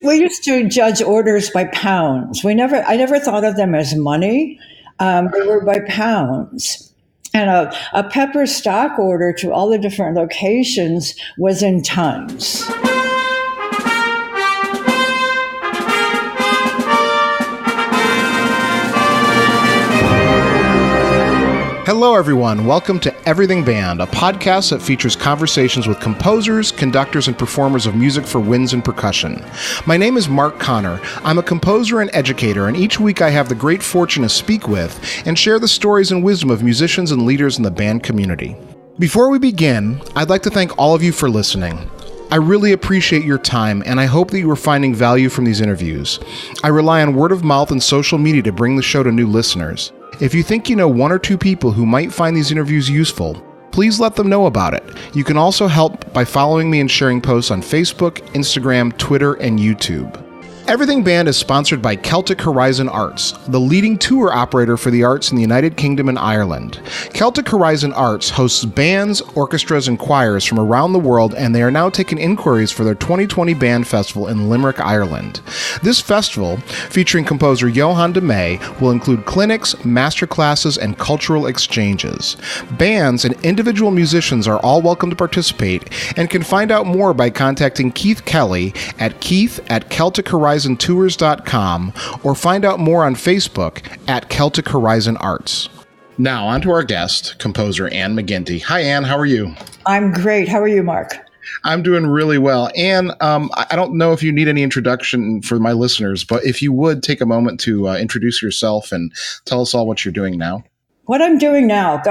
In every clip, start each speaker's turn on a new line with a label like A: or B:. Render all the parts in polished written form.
A: We used to judge orders by pounds. I never thought of them as money. They were by pounds. And a pepper stock order to all the different locations was in tons.
B: Hello, everyone. Welcome to Everything Band, a podcast that features conversations with composers, conductors, and performers of music for winds and percussion. My name is Mark Connor. I'm a composer and educator, and each week I have the great fortune to speak with and share the stories and wisdom of musicians and leaders in the band community. Before we begin, I'd like to thank all of you for listening. I really appreciate your time, and I hope that you are finding value from these interviews. I rely on word of mouth and social media to bring the show to new listeners. If you think you know one or two people who might find these interviews useful, please let them know about it. You can also help by following me and sharing posts on Facebook, Instagram, Twitter, and YouTube. Everything Band is sponsored by Celtic Horizon Arts, the leading tour operator for the arts in the United Kingdom and Ireland. Celtic Horizon Arts hosts bands, orchestras, and choirs from around the world, and they are now taking inquiries for their 2020 Band Festival in Limerick, Ireland. This festival, featuring composer Johan de May, will include clinics, masterclasses, and cultural exchanges. Bands and individual musicians are all welcome to participate and can find out more by contacting Keith Kelly at keith@CelticHorizonTours.com or find out more on Facebook at Celtic Horizon Arts. Now, on to our guest, composer Anne McGinty. Hi, Anne. How are you?
A: I'm great. How are you, Mark?
B: I'm doing really well. Anne, I don't know if you need any introduction for my listeners, but if you would take a moment to introduce yourself and tell us all what you're doing now.
A: What I'm doing now,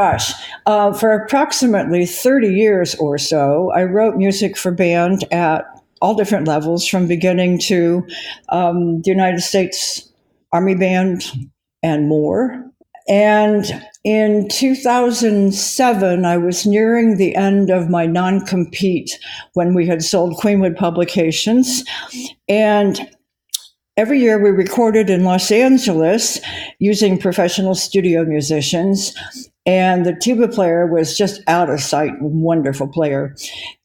A: for approximately 30 years or so, I wrote music for band at all different levels, from beginning to the United States Army Band and more. And in 2007, I was nearing the end of my non-compete when we had sold Queenwood Publications. And every year we recorded in Los Angeles using professional studio musicians. And the tuba player was just out of sight, wonderful player.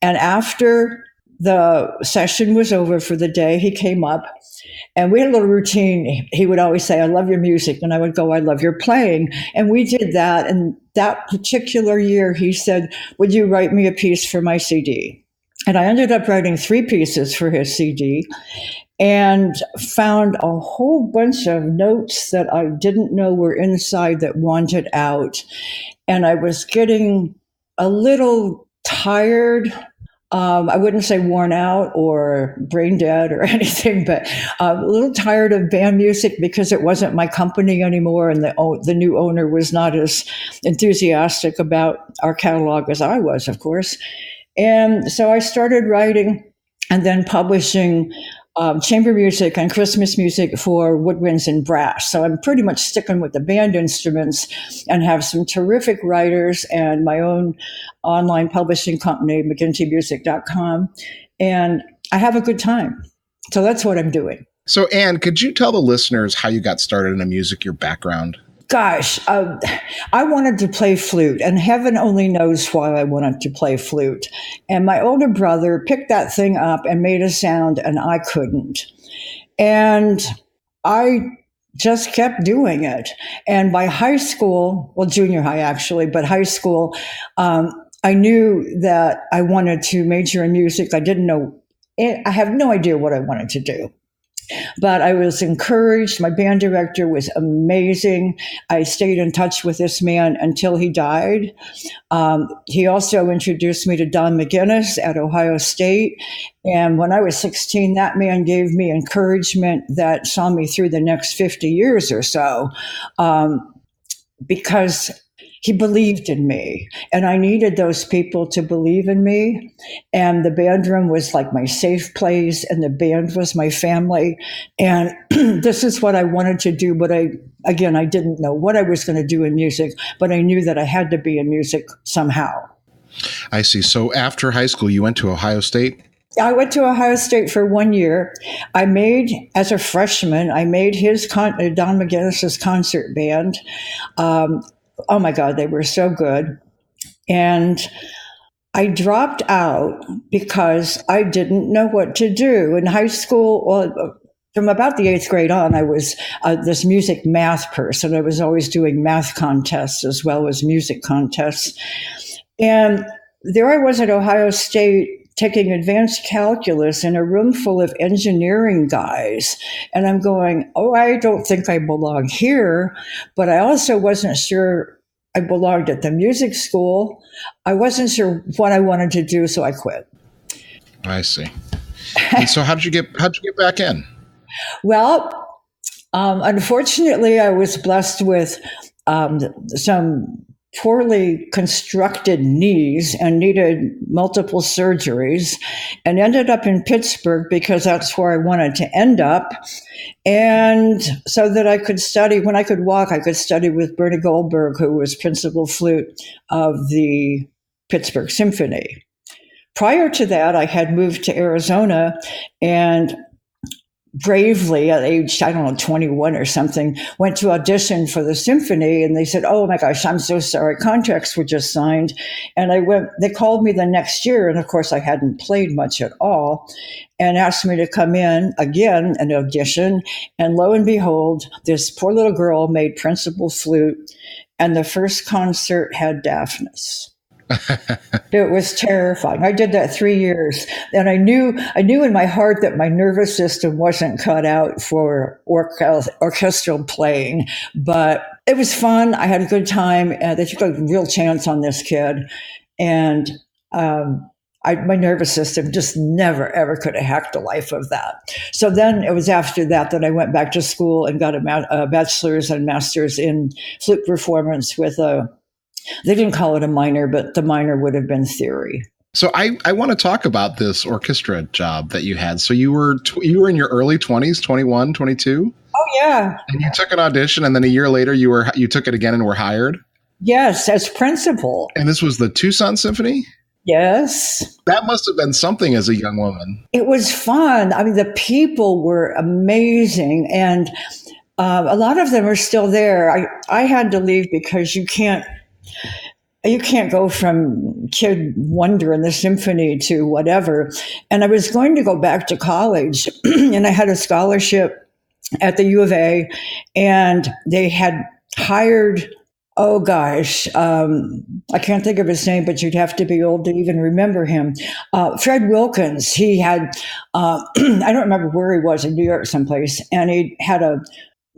A: And after the session was over for the day, he came up and we had a little routine. He would always say, "I love your music." And I would go, "I love your playing." And we did that. And that particular year, he said, "Would you write me a piece for my CD?" And I ended up writing 3 pieces for his CD and found a whole bunch of notes that I didn't know were inside that wanted out. And I was getting a little tired. I wouldn't say worn out or brain dead or anything, but a little tired of band music because it wasn't my company anymore, and the new owner was not as enthusiastic about our catalog as I was, of course. And so I started writing and then publishing chamber music and Christmas music for woodwinds and brass. So I'm pretty much sticking with the band instruments and have some terrific writers and my own online publishing company, McGintymusic.com. And I have a good time. So that's what I'm doing.
B: So, Anne, could you tell the listeners how you got started in music, your background?
A: Gosh, I wanted to play flute, and heaven only knows why I wanted to play flute. And my older brother picked that thing up and made a sound, and I couldn't. And I just kept doing it. And by high school, well, junior high actually, but high school, I knew that I wanted to major in music. I didn't know, I have no idea what I wanted to do. But I was encouraged. My band director was amazing. I stayed in touch with this man until he died. He also introduced me to Don McGinnis at Ohio State. And when I was 16, that man gave me encouragement that saw me through the next 50 years or so, because he believed in me, and I needed those people to believe in me. And the band room was like my safe place, and the band was my family. And this is what I wanted to do. But I didn't know what I was going to do in music, but I knew that I had to be in music somehow.
B: I see. So after high school, you went to Ohio State?
A: I went to Ohio State for 1 year. As a freshman, I made Don McGinnis's concert band. Oh my God, they were so good. And I dropped out because I didn't know what to do. In high school, well, from about the 8th grade on, I was this music math person. I was always doing math contests as well as music contests. And there I was at Ohio State taking advanced calculus in a room full of engineering guys. And I'm going, oh, I don't think I belong here. But I also wasn't sure I belonged at the music school. I wasn't sure what I wanted to do, so I quit.
B: I see. And so how'd you get back in?
A: Well, unfortunately, I was blessed with some poorly constructed knees and needed multiple surgeries, and ended up in Pittsburgh because that's where I wanted to end up. And so that I could study, when I could walk, I could study with Bernie Goldberg, who was principal flute of the Pittsburgh Symphony. Prior to that, I had moved to Arizona and bravely at age, 21 or something, went to audition for the symphony, and they said, oh my gosh, I'm so sorry, contracts were just signed. And they called me the next year, and of course I hadn't played much at all, and asked me to come in again and audition. And lo and behold, this poor little girl made principal flute, and the first concert had deafness. It was terrifying. I did that 3 years, and I knew in my heart that my nervous system wasn't cut out for orchestral playing, but it was fun. I had a good time. They took a real chance on this kid, and my nervous system just never, ever could have hacked the life of that. So then it was after that I went back to school and got a bachelor's and master's in flute performance with they didn't call it a minor, but the minor would have been theory.
B: So I want to talk about this orchestra job that you had. So you were in your early 20s, 21, 22?
A: Oh, yeah.
B: And you took an audition, and then a year later you took it again and were hired?
A: Yes, as principal.
B: And this was the Tuscon Symphony?
A: Yes.
B: That must have been something as a young woman.
A: It was fun. I mean, the people were amazing, and a lot of them are still there. I had to leave because you can't go from kid wonder in the symphony to whatever. And I was going to go back to college, and I had a scholarship at the U of A, and they had hired, oh gosh, I can't think of his name, but you'd have to be old to even remember him. Fred Wilkins. He had, I don't remember where he was, in New York someplace, and he had a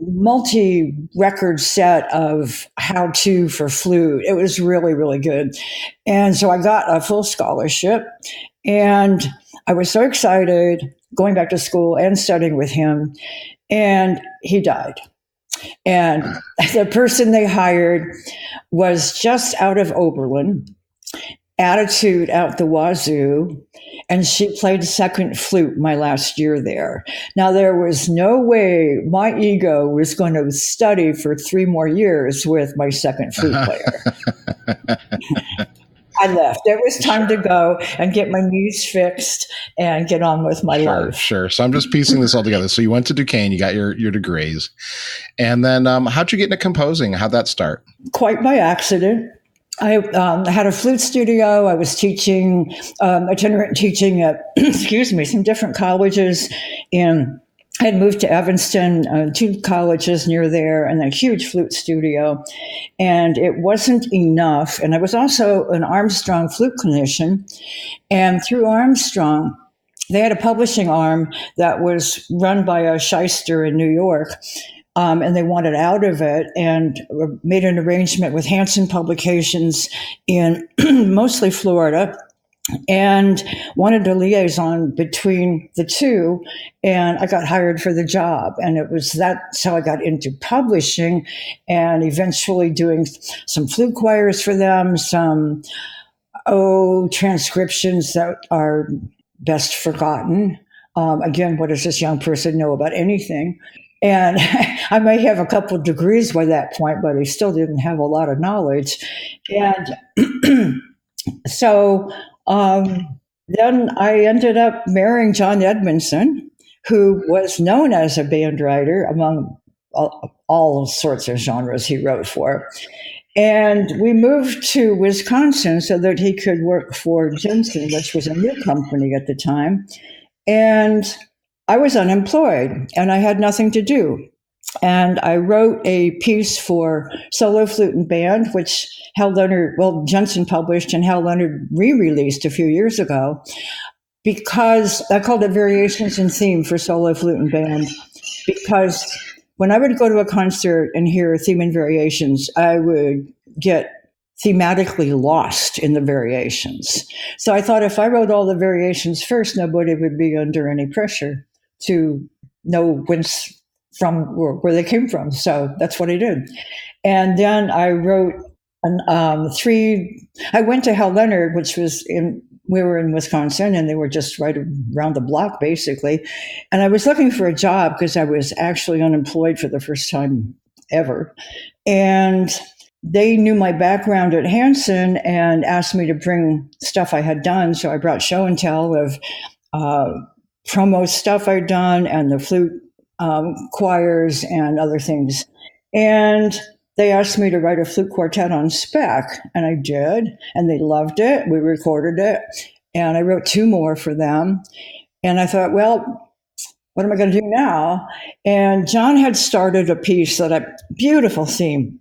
A: multi-record set of how-to for flute. It was really, really good. And so I got a full scholarship, and I was so excited going back to school and studying with him, and he died. And the person they hired was just out of Oberlin, attitude out the wazoo, and she played second flute my last year there. Now, there was no way my ego was going to study for 3 more years with my second flute player. I left. It was time to go and get my knees fixed and get on with my life.
B: Sure. So I'm just piecing this all together. So you went to Duquesne, you got your degrees. And then how'd you get into composing? How'd that start? Quite by accident.
A: I had a flute studio. I was teaching, itinerant teaching at, some different colleges. And I had moved to Evanston, 2 colleges near there, and a huge flute studio. And it wasn't enough. And I was also an Armstrong flute clinician. And through Armstrong, they had a publishing arm that was run by a shyster in New York. And they wanted out of it, and made an arrangement with Hanson Publications in mostly Florida, and wanted a liaison between the two. And I got hired for the job. And that's how I got into publishing, and eventually doing some flute choirs for them, some transcriptions that are best forgotten. Again, what does this young person know about anything? And I may have a couple of degrees by that point, but I still didn't have a lot of knowledge. And so then I ended up marrying John Edmondson, who was known as a band writer among all sorts of genres he wrote for. And we moved to Wisconsin so that he could work for Jensen, which was a new company at the time. And I was unemployed and I had nothing to do. And I wrote a piece for solo flute and band, which Jensen published and Hal Leonard re-released a few years ago, because I called it Variations in Theme for Solo Flute and Band, because when I would go to a concert and hear theme and variations, I would get thematically lost in the variations. So I thought if I wrote all the variations first, nobody would be under any pressure to know from where they came from. So that's what I did. And then I wrote I went to Hal Leonard, we were in Wisconsin, and they were just right around the block, basically. And I was looking for a job because I was actually unemployed for the first time ever. And they knew my background at Hanson and asked me to bring stuff I had done. So I brought show and tell of promo stuff I'd done and the flute choirs and other things. And they asked me to write a flute quartet on spec, and I did, and they loved it. We recorded it, and I wrote 2 more for them. And I thought, well, what am I going to do now? And John had started a piece beautiful theme,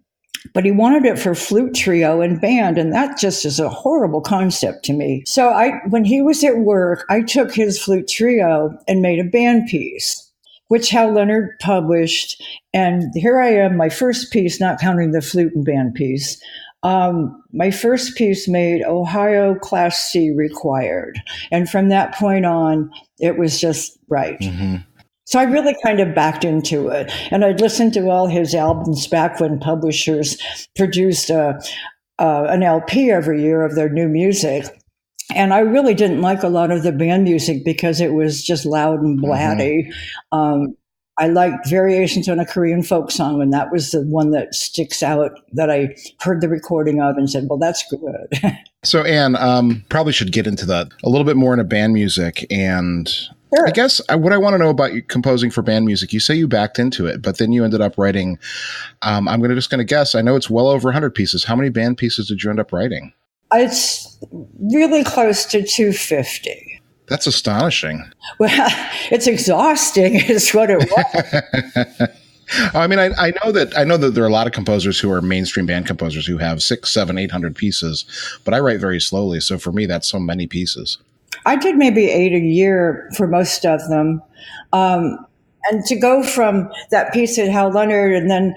A: but he wanted it for flute trio and band, and that just is a horrible concept to me. So when he was at work, I took his flute trio and made a band piece, which Hal Leonard published. And here I am, my first piece, not counting the flute and band piece. My first piece made Ohio Class C required. And from that point on, it was just right. Mm-hmm. So I really kind of backed into it. And I'd listened to all his albums back when publishers produced an LP every year of their new music. And I really didn't like a lot of the band music because it was just loud and blatty. Mm-hmm. I liked Variations on a Korean Folk Song, and that was the one that sticks out that I heard the recording of and said, well, that's good.
B: So, Anne, probably should get into that a little bit more into band music. And sure. I guess what I want to know about you composing for band music, you say you backed into it, but then you ended up writing, I'm just going to guess, I know it's well over 100 pieces. How many band pieces did you end up writing?
A: It's really close to 250.
B: That's astonishing.
A: Well, it's exhausting is what it was.
B: I mean, I know that there are a lot of composers who are mainstream band composers who have 600, 700, 800 pieces, but I write very slowly. So for me, that's so many pieces.
A: I did maybe 8 a year for most of them. And to go from that piece at Hal Leonard and then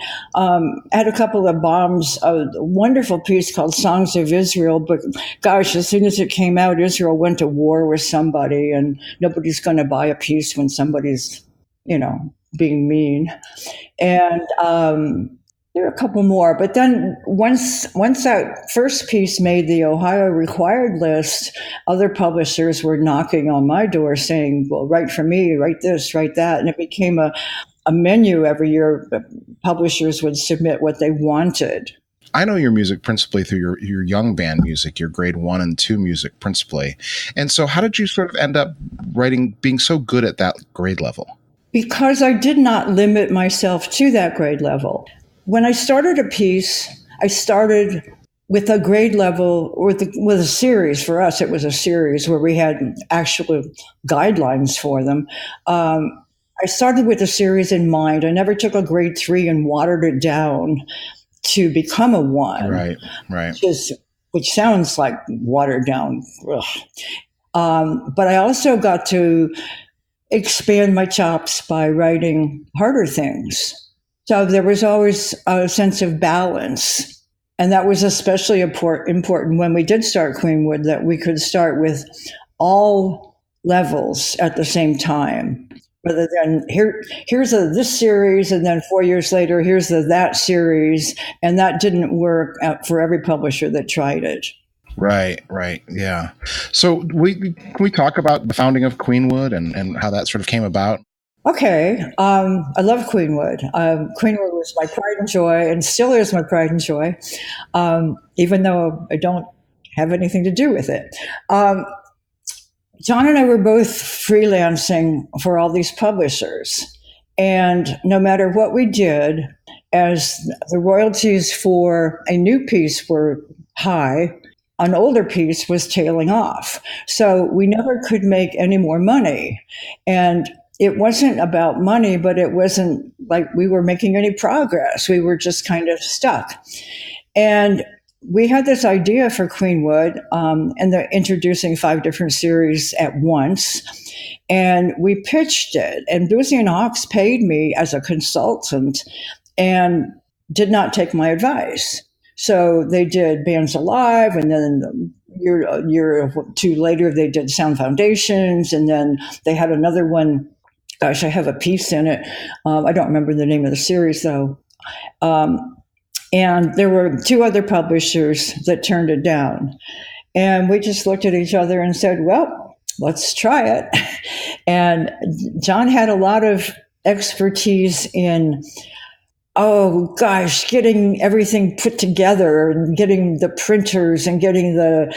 A: had a couple of bombs, a wonderful piece called Songs of Israel. But gosh, as soon as it came out, Israel went to war with somebody, and nobody's going to buy a piece when somebody's, being mean. And there are a couple more. But then once that first piece made the Ohio required list, other publishers were knocking on my door saying, well, write for me, write this, write that. And it became a menu every year. Publishers would submit what they wanted.
B: I know your music principally through your young band music, your grade 1 and 2 music principally. And so how did you sort of end up being so good at that grade level?
A: Because I did not limit myself to that grade level. When I started a piece, I started with a grade level with a series. For us, it was a series where we had actual guidelines for them. I started with a series in mind. I never took a grade 3 and watered it down to become a 1.
B: Right.
A: Which sounds like watered down. But I also got to expand my chops by writing harder things. So there was always a sense of balance. And that was especially important when we did start Queenwood, that we could start with all levels at the same time, rather than here's this series, and then 4 years later, here's that series. And that didn't work out for every publisher that tried it.
B: Right. Yeah. So can we talk about the founding of Queenwood and how that sort of came about?
A: Okay. I love Queenwood. Queenwood was my pride and joy, and still is my pride and joy, even though I don't have anything to do with it. John and I were both freelancing for all these publishers. And no matter what we did, as the royalties for a new piece were high, an older piece was tailing off. So we never could make any more money. And it wasn't about money, but it wasn't like we were making any progress. We were just kind of stuck. And we had this idea for Queenwood, and they're introducing 5 different series at once. And we pitched it, and Boosey and Hawkes paid me as a consultant and did not take my advice. So they did Bands Alive, and then a year or two later, they did Sound Foundations, and then they had another one. Gosh, I have a piece in it. I don't remember the name of the series, though. And there were 2 other publishers that turned it down. And we just looked at each other and said, well, let's try it. And John had a lot of expertise in, getting everything put together and getting the printers and getting the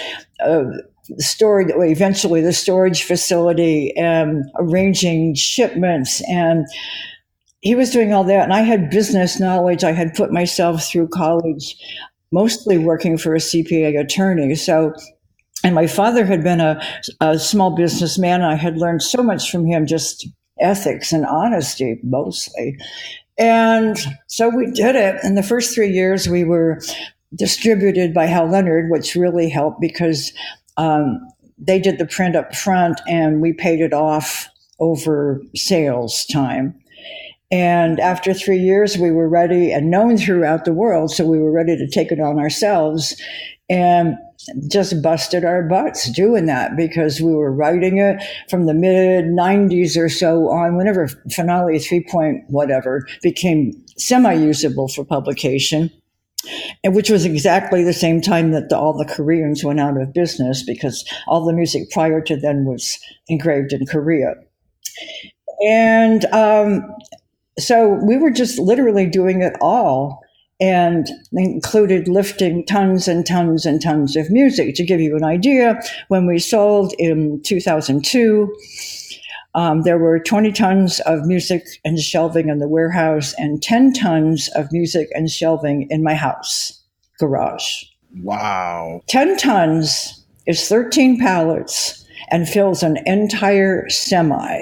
A: eventually the storage facility and arranging shipments. And he was doing all that. And I had business knowledge. I had put myself through college, mostly working for a CPA attorney. And my father had been a small businessman. I had learned so much from him, just ethics and honesty mostly. And so we did it. In the first 3 years, we were distributed by Hal Leonard, which really helped because they did the print up front and we paid it off over sales time. And after 3 years, we were ready and known throughout the world. So we were ready to take it on ourselves and just busted our butts doing that because we were writing it from the mid 90s or so on, whenever Finale 3 point whatever became semi-usable for publication. And which was exactly the same time that all the Koreans went out of business because all the music prior to then was engraved in Korea. And so we were just literally doing it all and included lifting tons and tons and tons of music. To give you an idea, when we sold in 2002, there were 20 tons of music and shelving in the warehouse and 10 tons of music and shelving in my house garage.
B: Wow.
A: 10 tons is 13 pallets and fills an entire semi.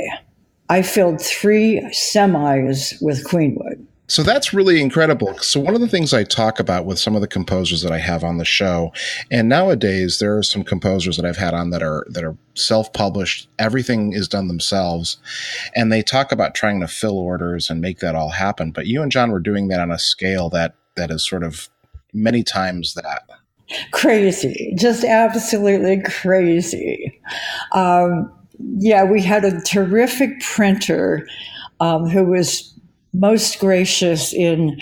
A: I filled 3 semis with Queenwood.
B: So that's really incredible. So one of the things I talk about with some of the composers that I have on the show, and nowadays there are some composers that I've had on that are self-published. Everything is done themselves, and they talk about trying to fill orders and make that all happen. But you and John were doing that on a scale that is sort of many times that.
A: Crazy, just absolutely crazy. We had a terrific printer who was most gracious in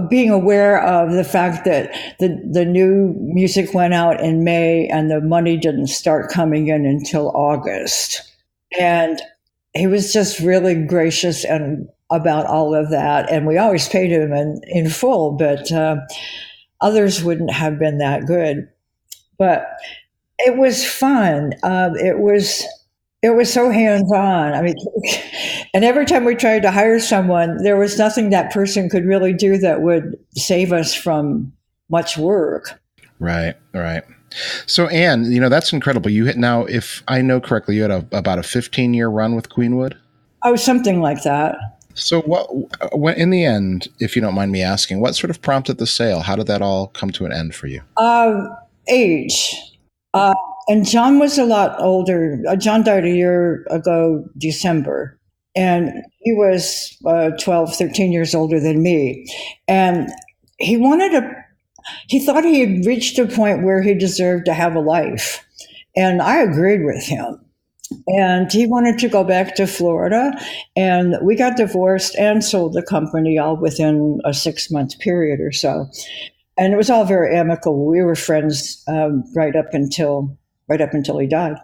A: being aware of the fact that the new music went out in May and the money didn't start coming in until August. And he was just really gracious and about all of that. And we always paid him in full, but others wouldn't have been that good. But it was fun. It was so hands-on. I mean, and every time we tried to hire someone, there was nothing that person could really do that would save us from much work.
B: Right. So, Anne, that's incredible. You hit now, if I know correctly, you had about a 15-year run with Queenwood?
A: Oh, something like that.
B: So when in the end, if you don't mind me asking, what sort of prompted the sale? How did that all come to an end for you?
A: Age. And John was a lot older. John died a year ago, December. And he was 12, 13 years older than me. And he thought he had reached a point where he deserved to have a life. And I agreed with him. And he wanted to go back to Florida. And we got divorced and sold the company all within a 6-month period or so. And it was all very amicable. We were friends right up until he died.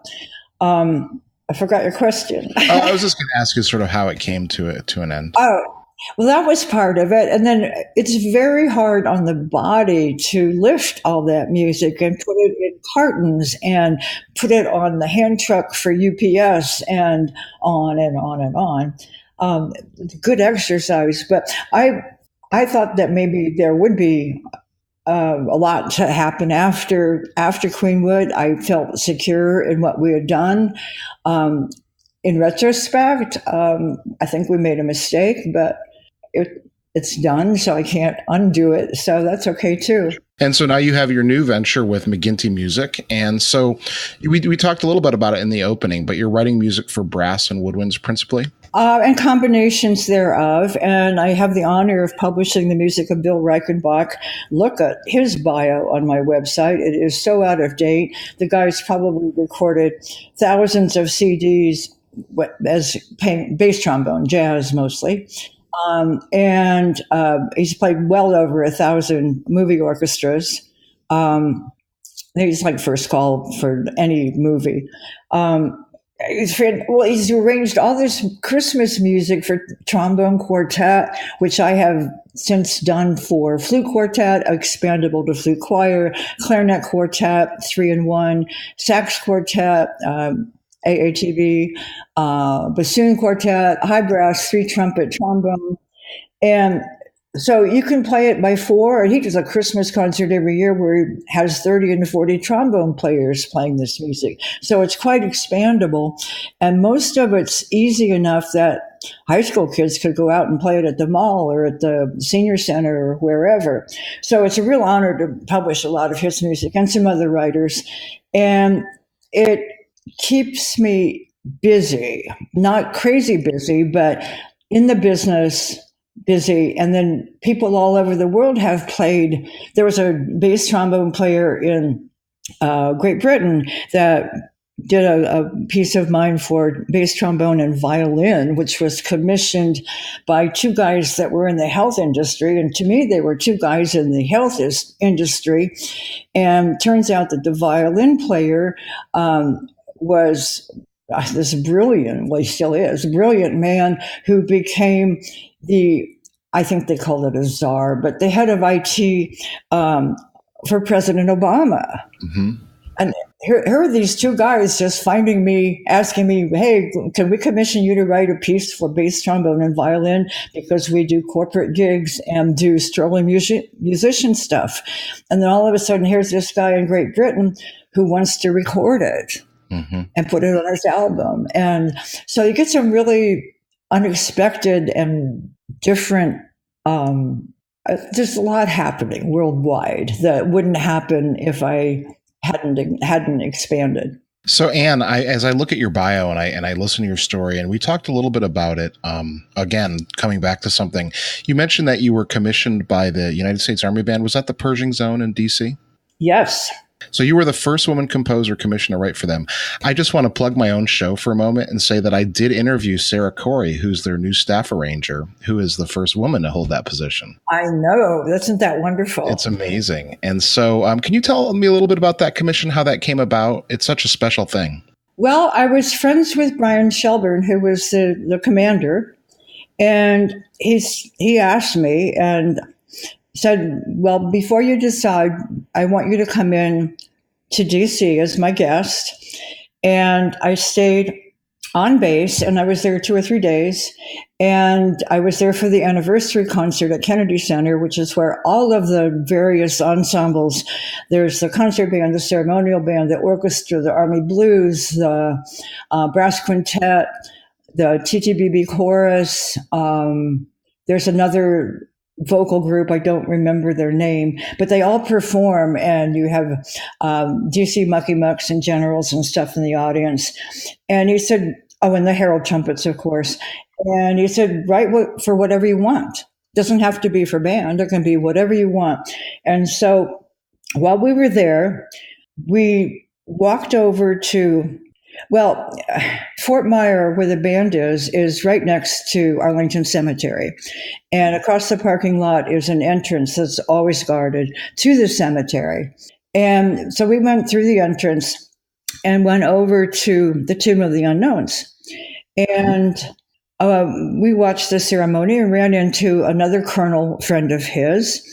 A: I forgot your question.
B: I was just going to ask you sort of how it came to an end.
A: Oh, well, that was part of it. And then it's very hard on the body to lift all that music and put it in cartons and put it on the hand truck for UPS and on and on and on. good exercise. But I thought that maybe there would be a lot to happen after Queenwood. I felt secure in what we had done. In retrospect, I think we made a mistake, but it's done, so I can't undo it. So that's okay too.
B: And so now you have your new venture with McGinty Music. And so we talked a little bit about it in the opening, but you're writing music for brass and woodwinds principally?
A: And combinations thereof. And I have the honor of publishing the music of Bill Reichenbach. Look at his bio on my website. It is so out of date. The guy's probably recorded thousands of CDs as bass trombone, jazz mostly. And he's played well over 1,000 movie orchestras. He's like first call for any movie. He's arranged all this Christmas music for trombone quartet, which I have since done for flute quartet, expandable to flute choir, clarinet quartet, 3-in-1, sax quartet, AATB, bassoon quartet, high brass, 3-trumpet trombone. And so you can play it by 4. And he does a Christmas concert every year where he has 30 and 40 trombone players playing this music. So it's quite expandable. And most of it's easy enough that high school kids could go out and play it at the mall or at the senior center or wherever. So it's a real honor to publish a lot of his music and some other writers. And it keeps me busy, not crazy busy, but in the business busy. And then people all over the world have played. There was a bass trombone player in Great Britain that did a piece of mine for bass trombone and violin, which was commissioned by 2 guys that were in the health industry. And to me, they were 2 guys in the health industry. And turns out that the violin player was this brilliant, well, he still is, brilliant man who became I think they call it a czar, but the head of IT for President Obama. Mm-hmm. And here are these 2 guys just finding me, asking me, hey, can we commission you to write a piece for bass trombone and violin because we do corporate gigs and do strolling musician stuff. And then all of a sudden, here's this guy in Great Britain who wants to record it and put it on his album. And so you get some really unexpected and different, there's a lot happening worldwide that wouldn't happen if I hadn't expanded.
B: So, Anne, as I look at your bio and I listen to your story, and we talked a little bit about it, again, coming back to something, you mentioned that you were commissioned by the United States Army Band. Was that the Pershing Zone in D.C.?
A: Yes.
B: So you were the first woman composer commissioned to write for them. I just want to plug my own show for a moment and say that I did interview Sarah Corey, who's their new staff arranger, who is the first woman to hold that position.
A: I know. Isn't that wonderful?
B: It's amazing. And so can you tell me a little bit about that commission, how that came about? It's such a special thing.
A: Well, I was friends with Brian Shelburne, who was the commander, and he asked me and said, well, before you decide, I want you to come in to DC as my guest. And I stayed on base, and I was there 2 or 3 days. And I was there for the anniversary concert at Kennedy Center, which is where all of the various ensembles, there's the concert band, the ceremonial band, the orchestra, the Army Blues, the brass quintet, the TTBB chorus. There's another vocal group, I don't remember their name, but they all perform, and you have DC Mucky Mucks and generals and stuff in the audience. And he said, oh, and the Herald trumpets, of course. And he said, write for whatever you want. Doesn't have to be for band. It can be whatever you want. And so while we were there, we walked over to, well, Fort Myer, where the band is right next to Arlington Cemetery. And across the parking lot is an entrance that's always guarded to the cemetery. And so we went through the entrance and went over to the Tomb of the Unknowns. And we watched the ceremony and ran into another colonel friend of his.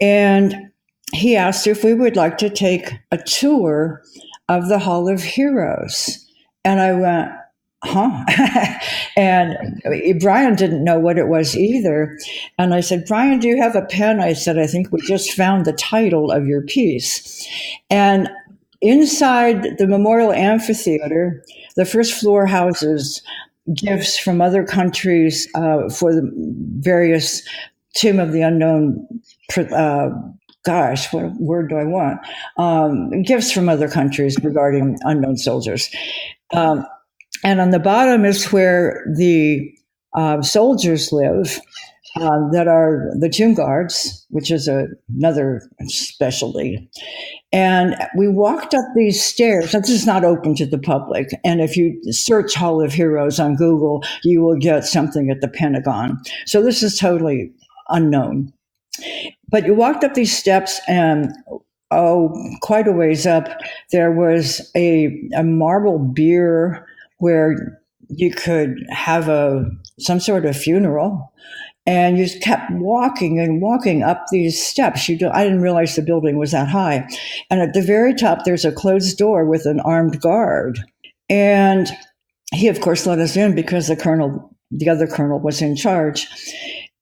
A: And he asked if we would like to take a tour of the Hall of Heroes. And I went, huh? And Brian didn't know what it was either. And I said, Brian, do you have a pen? I said, I think we just found the title of your piece. And inside the Memorial Amphitheater, the first floor houses gifts from other countries for the various Tomb of the Unknown. What word do I want? Gifts from other countries regarding unknown soldiers. And on the bottom is where the soldiers live that are the tomb guards, which is another specialty. And we walked up these stairs. This is not open to the public. And if you search Hall of Heroes on Google, you will get something at the Pentagon. So this is totally unknown. But you walked up these steps and quite a ways up, there was a marble bier where you could have some sort of funeral. And you just kept walking and walking up these steps. I didn't realize the building was that high. And at the very top, there's a closed door with an armed guard. And he, of course, let us in because the other colonel was in charge.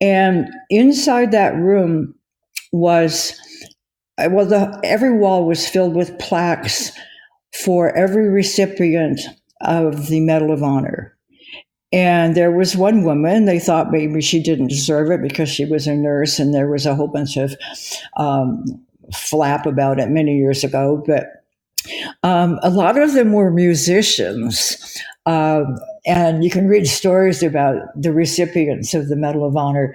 A: And inside that room every wall was filled with plaques for every recipient of the Medal of Honor. And there was one woman, they thought maybe she didn't deserve it because she was a nurse, and there was a whole bunch of flap about it many years ago. But a lot of them were musicians. And you can read stories about the recipients of the Medal of Honor.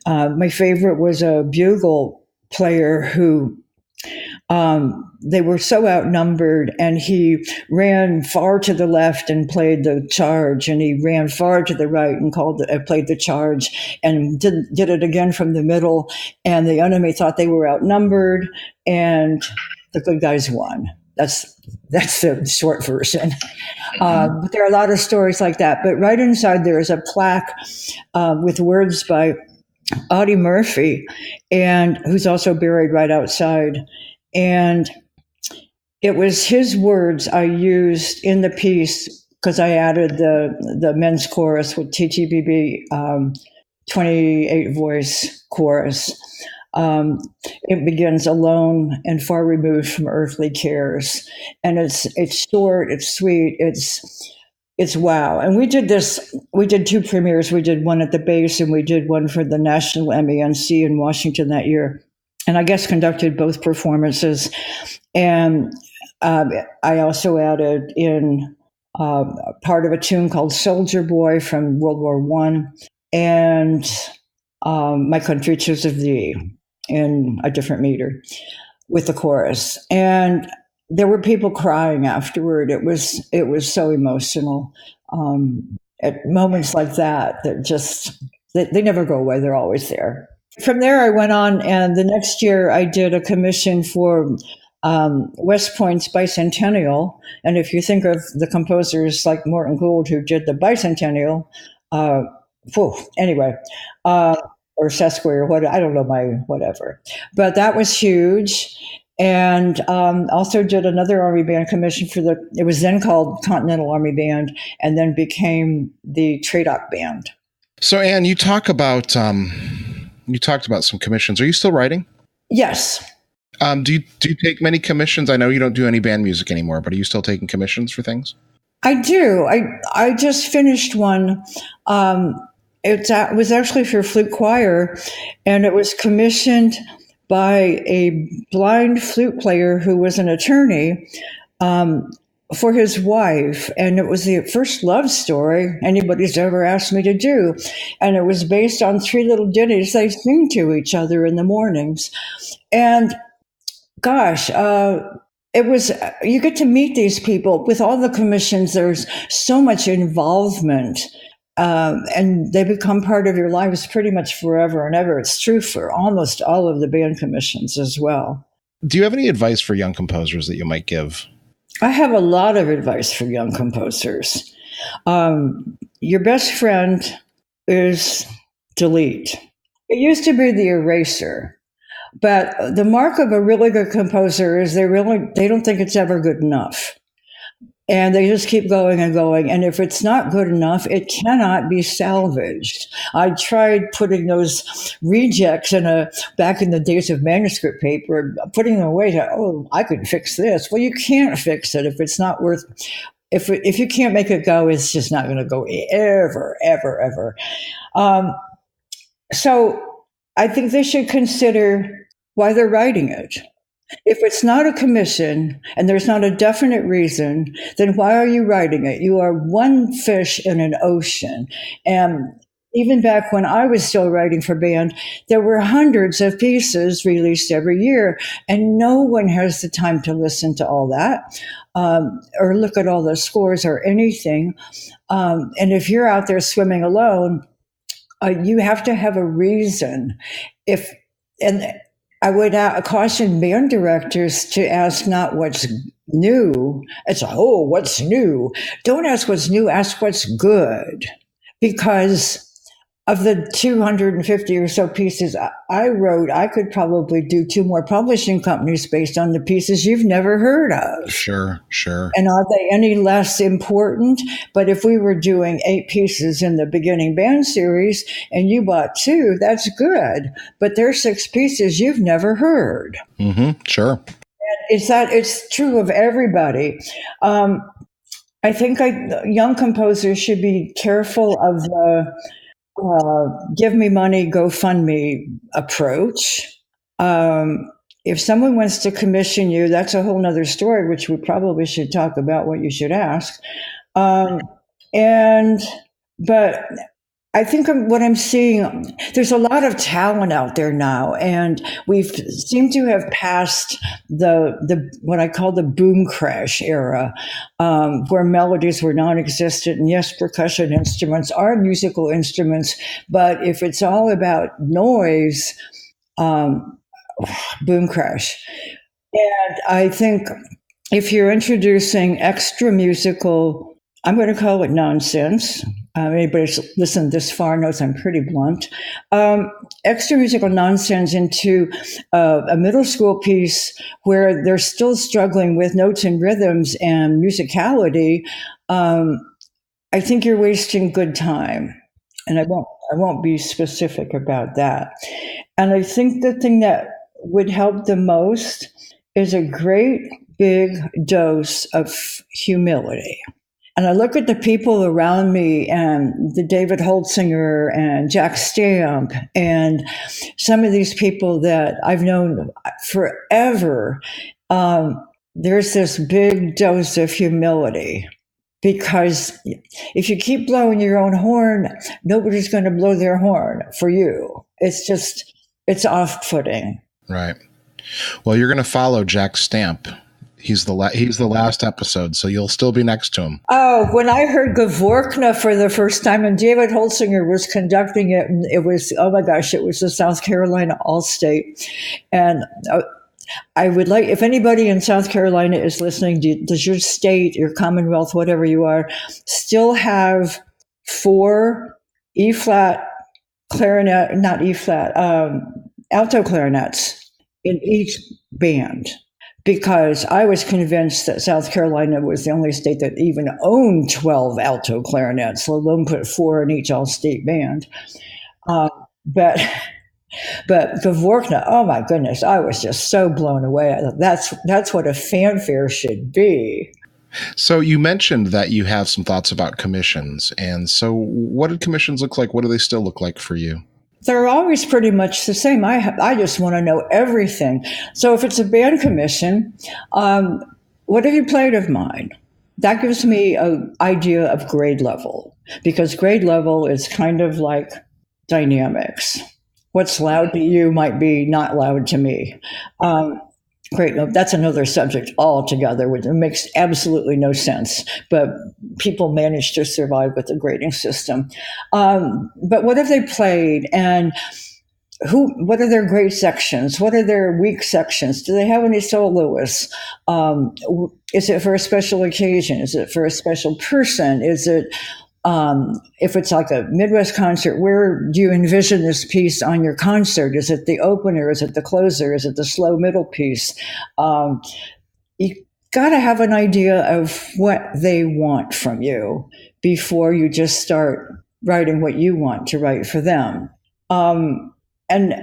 A: My favorite was a bugle player who they were so outnumbered, and he ran far to the left and played the charge, and he ran far to the right and played the charge, and did it again from the middle. And the enemy thought they were outnumbered, and the good guys won. That's the short version. But there are a lot of stories like that. But right inside there is a plaque with words by Audie Murphy, and who's also buried right outside. And it was his words I used in the piece because I added the men's chorus with TTBB 28 voice chorus. It begins alone and far removed from earthly cares, and it's short, it's sweet, it's wow. And we did two premieres. We did one at the base, and we did one for the National MENC in Washington that year. And I guess conducted both performances. And I also added in part of a tune called Soldier Boy from World War I, and My Country 'Tis of Thee in a different meter with the chorus. And there were people crying afterward. It was so emotional. At moments like that just, they never go away. They're always there. From there, I went on, and the next year I did a commission for West Point's bicentennial. And if you think of the composers like Morton Gould who did the bicentennial, or Sesqui or what, I don't know whatever. But that was huge. And also did another Army Band commission it was then called Continental Army Band, and then became the Tradoc Band.
B: So, Anne, you talked about some commissions. Are you still writing?
A: Yes.
B: Do you take many commissions? I know you don't do any band music anymore, but are you still taking commissions for things?
A: I do. I just finished one. It was actually for flute choir, and it was commissioned by a blind flute player who was an attorney for his wife. And it was the first love story anybody's ever asked me to do. And it was based on three little ditties they sing to each other in the mornings. And gosh, you get to meet these people. With all the commissions, there's so much involvement. And they become part of your lives pretty much forever and ever. It's true for almost all of the band commissions as well.
B: Do you have any advice for young composers that you might give?
A: I have a lot of advice for young composers. Your best friend is delete. It used to be the eraser, but the mark of a really good composer is they don't think it's ever good enough. And they just keep going and going. And if it's not good enough, it cannot be salvaged. I tried putting those rejects back in the days of manuscript paper, putting them away I could fix this. Well, you can't fix it if it's not worth, if you can't make it go, it's just not going to go ever, ever, ever. So I think they should consider why they're writing it. If it's not a commission and there's not a definite reason, then why are you writing it? You are one fish in an ocean. And even back when I was still writing for band, there were hundreds of pieces released every year, and no one has the time to listen to all that or look at all the scores or anything. And if you're out there swimming alone, you have to have a reason. I would caution band directors to ask not what's new. It's, what's new? Don't ask what's new, ask what's good. Because of the 250 or so pieces I wrote, I could probably do 2 more publishing companies based on the pieces you've never heard of.
B: Sure.
A: And are they any less important? But if we were doing 8 pieces in the beginning band series and you bought 2, that's good. But there's 6 pieces you've never heard.
B: Mm-hmm. Sure.
A: And it's true of everybody. I think young composers should be careful of the give me money, go fund me approach. If someone wants to commission you, that's a whole nother story, which we probably should talk about what you should ask. But I think what I'm seeing, there's a lot of talent out there now, and we seem to have passed the what I call the boom crash era, where melodies were non-existent. And yes, percussion instruments are musical instruments, but if it's all about noise, boom crash. And I think if you're introducing extra musical, I'm going to call it nonsense. Anybody who's listened this far knows I'm pretty blunt. Extra musical nonsense into a middle school piece where they're still struggling with notes and rhythms and musicality. I think you're wasting good time, and I won't be specific about that. And I think the thing that would help the most is a great big dose of humility. And I look at the people around me and the David Holtzinger and Jack Stamp and some of these people that I've known forever. There's this big dose of humility, because if you keep blowing your own horn, nobody's going to blow their horn for you. It's off-putting.
B: Right. Well, you're going to follow Jack Stamp. He's the last episode, so you'll still be next to him. Oh,
A: when I heard Gavorkna for the first time, and David Holtzinger was conducting it, and it was, oh my gosh, it was the South Carolina All-State. And I would like, if anybody in South Carolina is listening, does your state, your Commonwealth, whatever you are, still have 4 E-flat clarinet, not E-flat, alto clarinets in each band? Because I was convinced that South Carolina was the only state that even owned 12 alto clarinets, let alone put 4 in each all-state band. But Gavorkna, oh my goodness, I was just so blown away. That's what a fanfare should be.
B: So you mentioned that you have some thoughts about commissions. And so what did commissions look like? What do they still look like for you?
A: They're always pretty much the same. I just want to know everything. So if it's a band commission, what have you played of mine? That gives me an idea of grade level, because grade level is kind of like dynamics. What's loud to you might be not loud to me. Great. That's another subject altogether, which makes absolutely no sense. But people manage to survive with the grading system. But what have they played? And what are their great sections? What are their weak sections? Do they have any soloists? Is it for a special occasion? Is it for a special person? Is it, if it's like a Midwest concert, where do you envision this piece on your concert? Is it the opener? Is it the closer? Is it the slow middle piece? You got to have an idea of what they want from you before you just start writing what you want to write for them. And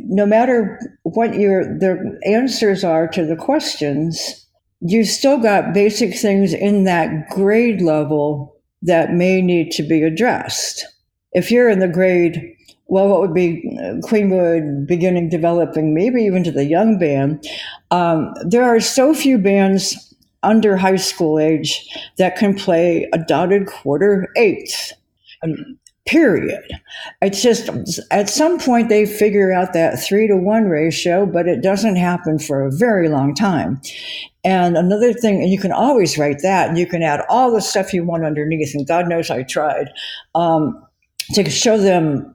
A: no matter what the answers are to the questions, you still got basic things in that grade level that may need to be addressed. If you're in the grade, well, what would be Queenwood, beginning, developing, maybe even to the young band, there are so few bands under high school age that can play a dotted quarter eighth, period. It's just, at some point they figure out that 3-to-1 ratio, but it doesn't happen for a very long time. And another thing, and you can always write that, and you can add all the stuff you want underneath, and God knows I tried, to show them,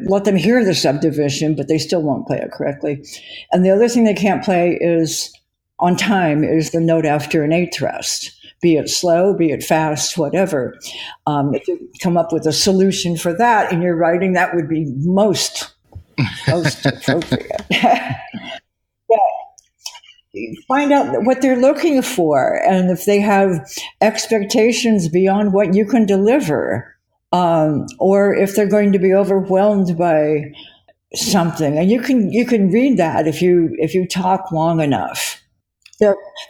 A: let them hear the subdivision, but they still won't play it correctly. And the other thing they can't play is, on time, is the note after an eighth rest, be it slow, be it fast, whatever. If you come up with a solution for that in your writing, that would be most appropriate. But find out what they're looking for, and if they have expectations beyond what you can deliver. Or if they're going to be overwhelmed by something, and you can read that if you talk long enough.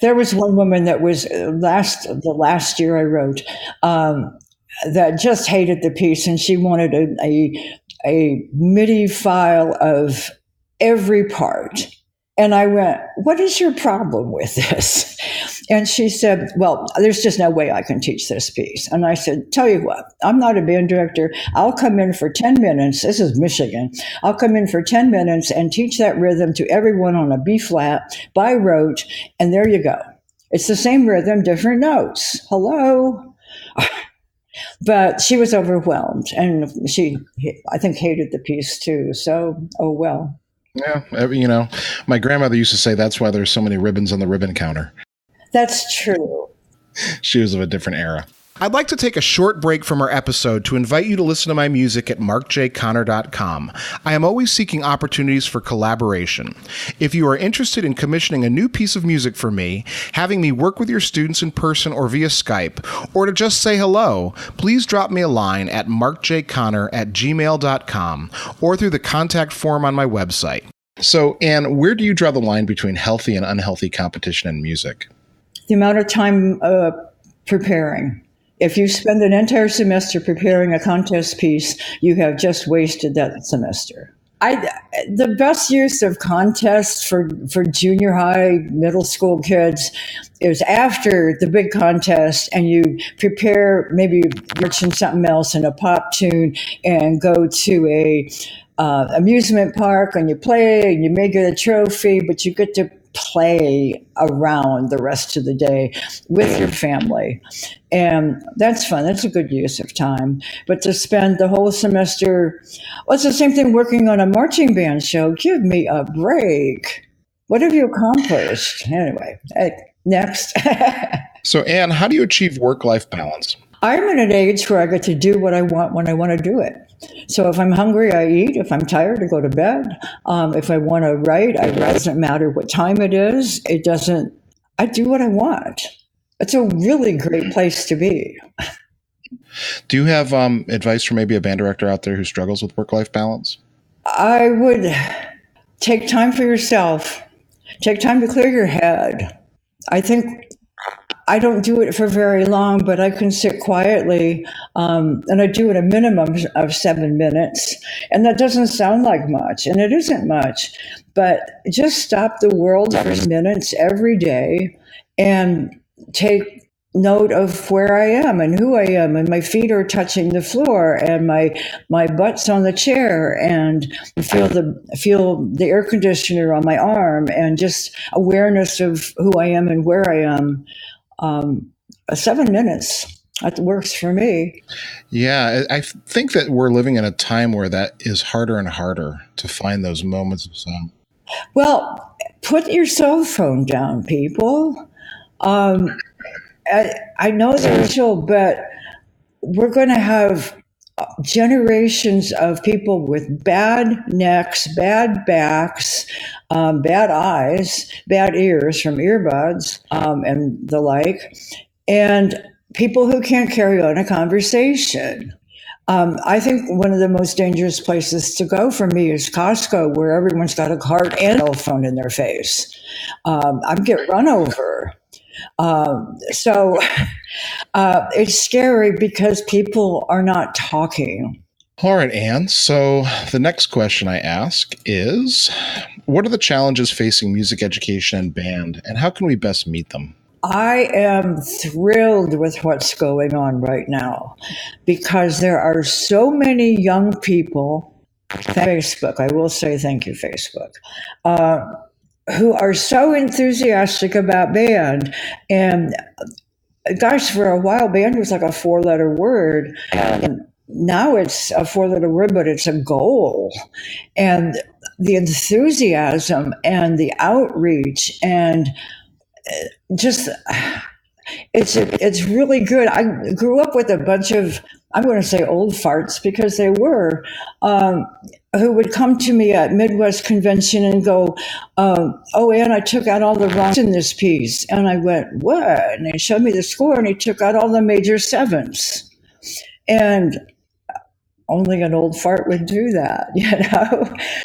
A: There was one woman that was the last year I wrote that just hated the piece, and she wanted a MIDI file of every part. And I went, "What is your problem with this?" And she said, "Well, there's just no way I can teach this piece." And I said, "Tell you what, I'm not a band director. I'll come in for 10 minutes. This is Michigan. I'll come in for 10 minutes and teach that rhythm to everyone on a B flat by rote. And there you go. It's the same rhythm, different notes. Hello." But she was overwhelmed, and she, I think, hated the piece too. So, oh well.
B: Yeah, my grandmother used to say that's why there's so many ribbons on the ribbon counter.
A: That's true.
B: She was of a different era. I'd like to take a short break from our episode to invite you to listen to my music at markjconner.com. I am always seeking opportunities for collaboration. If you are interested in commissioning a new piece of music for me, having me work with your students in person or via Skype, or to just say hello, please drop me a line at markjconner@gmail.com or through the contact form on my website. So, Anne, where do you draw the line between healthy and unhealthy competition in music?
A: The amount of time preparing. If you spend an entire semester preparing a contest piece, you have just wasted that semester. The best use of contests for junior high, middle school kids is after the big contest, and you prepare, maybe mention something else in a pop tune, and go to a amusement park, and you play, and you may get a trophy, but you get to play around the rest of the day with your family. And that's fun. That's a good use of time. But to spend the whole semester, well, it's the same thing working on a marching band show. Give me a break. What have you accomplished? Anyway, next.
B: So, Anne, how do you achieve work-life balance?
A: I'm at an age where I get to do what I want when I want to do it. So if I'm hungry, I eat. If I'm tired, I go to bed. If I want to write, it doesn't matter what time it is. I do what I want. It's a really great place to be.
B: Do you have advice for maybe a band director out there who struggles with work-life balance?
A: I would take time for yourself. Take time to clear your head. I think I don't do it for very long, but I can sit quietly, and I do it a minimum of 7 minutes. And that doesn't sound like much, and it isn't much, but just stop the world for minutes every day and take note of where I am and who I am, and my feet are touching the floor, and my butt's on the chair, and feel the air conditioner on my arm, and just awareness of who I am and where I am. 7 minutes, that works for me.
B: Yeah, I think that we're living in a time where that is harder and harder to find those moments of sound.
A: Well, put your cell phone down, people. I know they're chill, but we're going to have generations of people with bad necks, bad backs, bad eyes, bad ears from earbuds, and the like, and people who can't carry on a conversation. I think one of the most dangerous places to go for me is Costco, where everyone's got a cart and a cell phone in their face. I get run over. So it's scary because people are not talking.
B: All right, Anne. So the next question I ask is, what are the challenges facing music education and band, and how can we best meet them?
A: I am thrilled with what's going on right now because there are so many young people, Facebook, I will say thank you, Facebook, who are so enthusiastic about band. And gosh, for a while, band was like a 4-letter word. And now it's a 4-letter word, but it's a goal. And the enthusiasm and the outreach and just it's really good. I grew up with a bunch of, I'm going to say old farts because they were, who would come to me at Midwest Convention and go, oh, Ann, I took out all the wrongs in this piece. And I went, what? And they showed me the score and he took out all the major sevenths. And only an old fart would do that,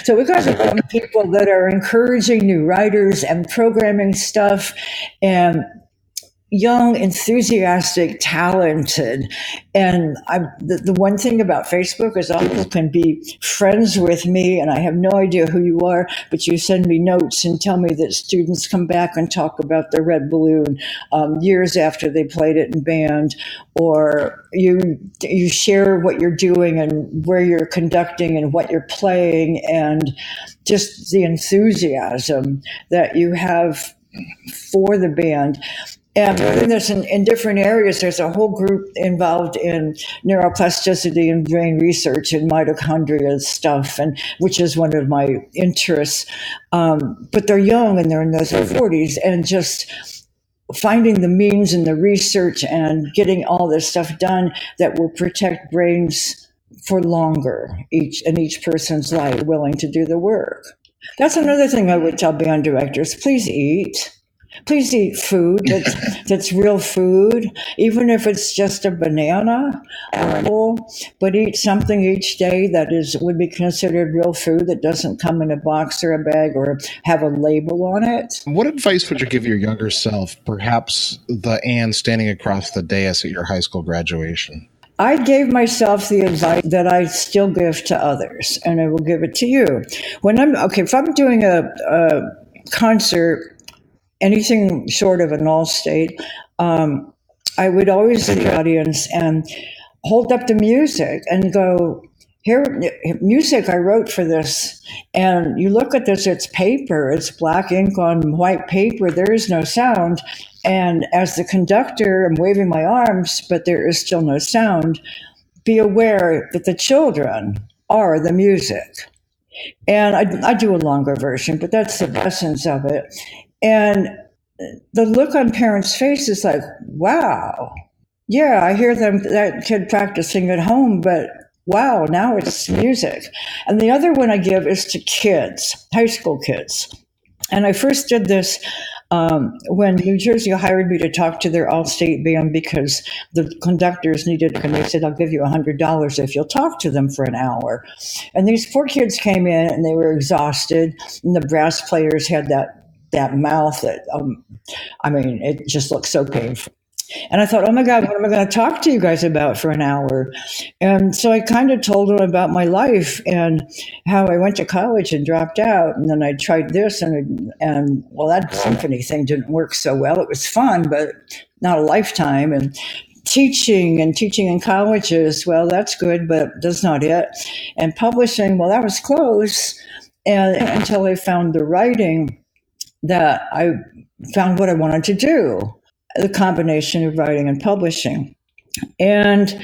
A: So we got some people that are encouraging new writers and programming stuff and young, enthusiastic, talented. And the one thing about Facebook is all people can be friends with me, and I have no idea who you are, but you send me notes and tell me that students come back and talk about the Red Balloon years after they played it in band, or you share what you're doing and where you're conducting and what you're playing, and just the enthusiasm that you have for the band. And there's in different areas, there's a whole group involved in neuroplasticity and brain research and mitochondria stuff, and which is one of my interests. But they're young and they're in their 40s, and just finding the means and the research and getting all this stuff done that will protect brains for longer, each person's life, willing to do the work. That's another thing I would tell band directors: please eat. Please eat food that's real food, even if it's just a banana or an apple, but eat something each day that would be considered real food, that doesn't come in a box or a bag or have a label on it.
B: What advice would you give your younger self, perhaps the Anne standing across the dais at your high school graduation?
A: I gave myself the advice that I still give to others, and I will give it to you. If I'm doing a concert, anything short of an all-state, I would always see the audience and hold up the music and go, here, music I wrote for this. And you look at this, it's paper, it's black ink on white paper, there is no sound. And as the conductor, I'm waving my arms, but there is still no sound. Be aware that the children are the music. And I do a longer version, but that's the essence of it. And the look on parents' face is like, wow, yeah, I hear that kid practicing at home, but wow, now it's music. And the other one I give is to kids, high school kids. And I first did this when New Jersey hired me to talk to their all-state band because the conductors needed, and they said, I'll give you $100 if you'll talk to them for an hour. And these poor kids came in and they were exhausted, and the brass players had that mouth that, it just looked so painful. And I thought, oh my God, what am I going to talk to you guys about for an hour? And so I kind of told them about my life and how I went to college and dropped out. And then I tried this and that symphony thing didn't work so well. It was fun, but not a lifetime. And teaching in colleges, well, that's good, but that's not it. And publishing, well, that was close. And until I found the writing, that I found what I wanted to do, the combination of writing and publishing. And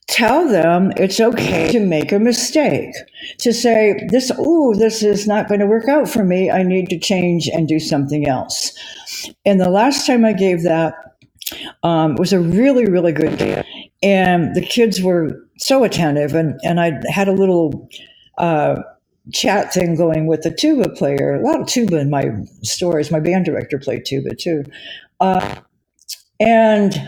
A: tell them it's okay to make a mistake, to say, this is not going to work out for me. I need to change and do something else. And the last time I gave that was a really, really good day. And the kids were so attentive, and I had a little chat thing going with the tuba player. A lot of tuba in my stories. My band director played tuba too. And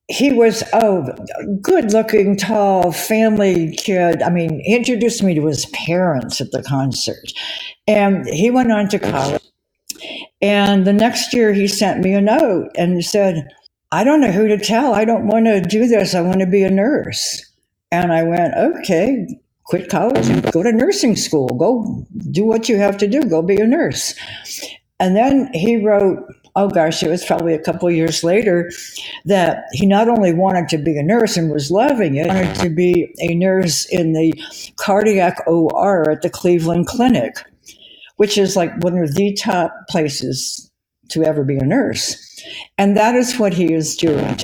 A: he was a good-looking, tall, family kid. I mean, he introduced me to his parents at the concert. And he went on to college. And the next year he sent me a note and said, I don't know who to tell. I don't want to do this. I want to be a nurse. And I went, okay, quit college and go to nursing school. Go do what you have to do. Go be a nurse. And then he wrote, oh gosh, it was probably a couple of years later, that he not only wanted to be a nurse and was loving it, he wanted to be a nurse in the cardiac OR at the Cleveland Clinic, which is like one of the top places to ever be a nurse. And that is what he is doing.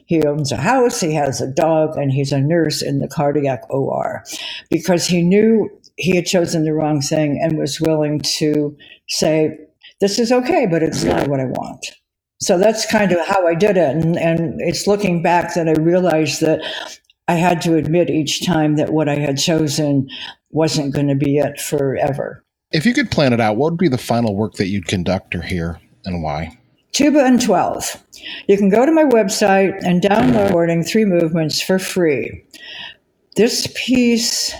A: He owns a house, he has a dog, and he's a nurse in the cardiac OR because he knew he had chosen the wrong thing and was willing to say, this is okay, but it's not what I want. So that's kind of how I did it. And it's looking back that I realized that I had to admit each time that what I had chosen wasn't going to be it forever.
B: If you could plan it out, what would be the final work that you'd conduct or hear, and why?
A: Tuba and 12. You can go to my website and download recording 3 movements for free. This piece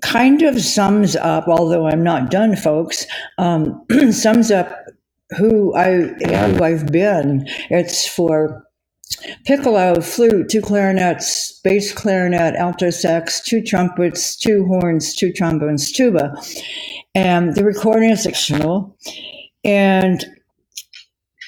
A: kind of sums up, although I'm not done, folks, sums up who I've been. It's for piccolo, flute, 2 clarinets, bass clarinet, alto sax, 2 trumpets, 2 horns, 2 trombones, tuba. And the recording is fictional. And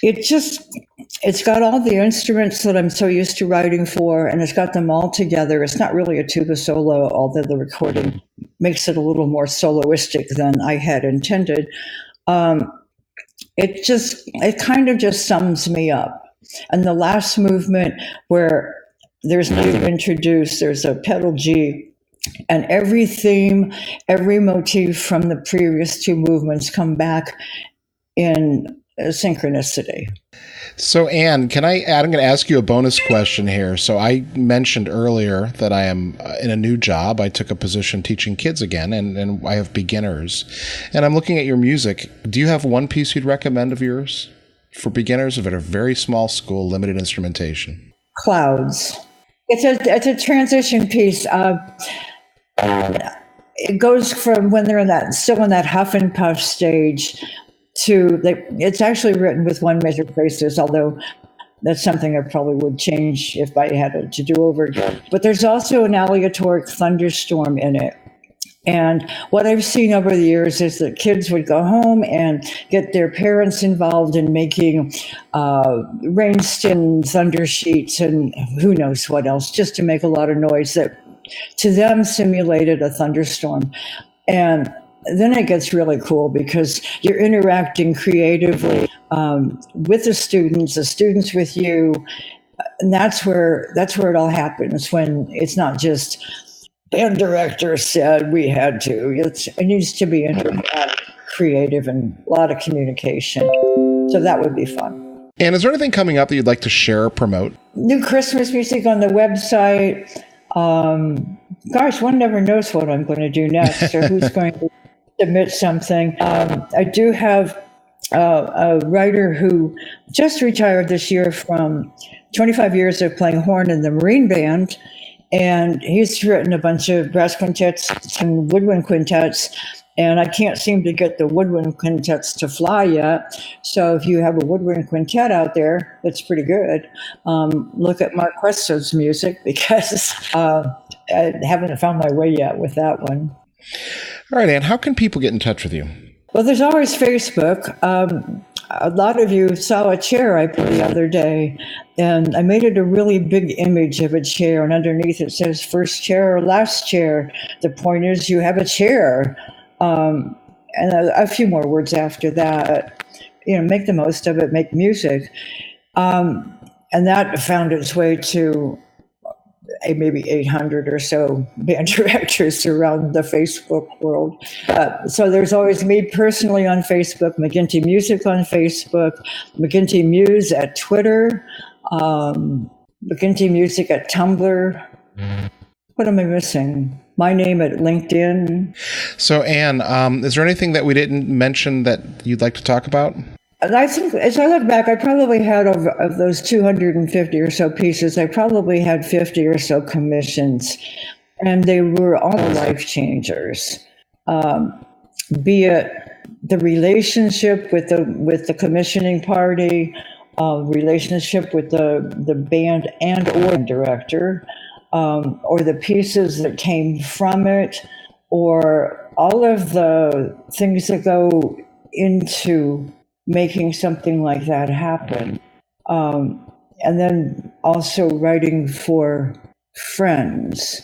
A: it's got all the instruments that I'm so used to writing for, and it's got them all together. It's not really a tuba solo, although the recording makes it a little more soloistic than I had intended. It kind of just sums me up. And the last movement, where there's nothing introduced, there's a pedal G, and every theme, every motif from the previous 2 movements come back in synchronicity.
B: So, Anne, I'm going to ask you a bonus question here. So I mentioned earlier that I am in a new job. I took a position teaching kids again, and I have beginners. And I'm looking at your music. Do you have one piece you'd recommend of yours for beginners of at a very small school, limited instrumentation?
A: Clouds. It's a transition piece. It goes from when they're still in that huff and puff stage to it's actually written with 1 measure places, although that's something I probably would change if I had it to do over again. But there's also an aleatoric thunderstorm in it. And what I've seen over the years is that kids would go home and get their parents involved in making rain-stem thunder sheets and who knows what else, just to make a lot of noise that to them simulated a thunderstorm. And then it gets really cool because you're interacting creatively with the students with you. And that's where it all happens, when it's not just band director said we had to. It needs to be creative and a lot of communication. So that would be fun.
B: And is there anything coming up that you'd like to share or promote?
A: New Christmas music on the website. Gosh, one never knows what I'm going to do next or who's going to submit something. I do have a writer who just retired this year from 25 years of playing horn in the Marine Band, and he's written a bunch of brass quintets and woodwind quintets, and I can't seem to get the woodwind quintets to fly yet. So if you have a woodwind quintet out there that's pretty good, look at Mark Questo's music, because I haven't found my way yet with that one.
B: All right, Anne, how can people get in touch with you?
A: Well, there's always Facebook. A lot of you saw a chair I put the other day, and I made it a really big image of a chair, and underneath it says first chair or last chair. The point is you have a chair. And a few more words after that. Make the most of it, make music. And that found its way to maybe 800 or so band directors around the Facebook world. So there's always me personally on Facebook, McGinty Music on Facebook, McGinty Muse at Twitter, McGinty Music at Tumblr. What am I missing? My name at LinkedIn.
B: So, Anne, is there anything that we didn't mention that you'd like to talk about?
A: And I think, as I look back, I probably had, of those 250 or so pieces, I probably had 50 or so commissions, and they were all life changers. Be it the relationship with the commissioning party, relationship with the band and or director, or the pieces that came from it, or all of the things that go into making something like that happen. And then also writing for friends.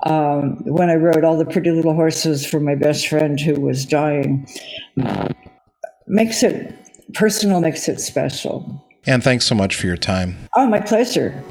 A: When I wrote All the Pretty Little Horses for my best friend who was dying, makes it personal, makes it special.
B: And thanks so much for your time.
A: Oh, my pleasure.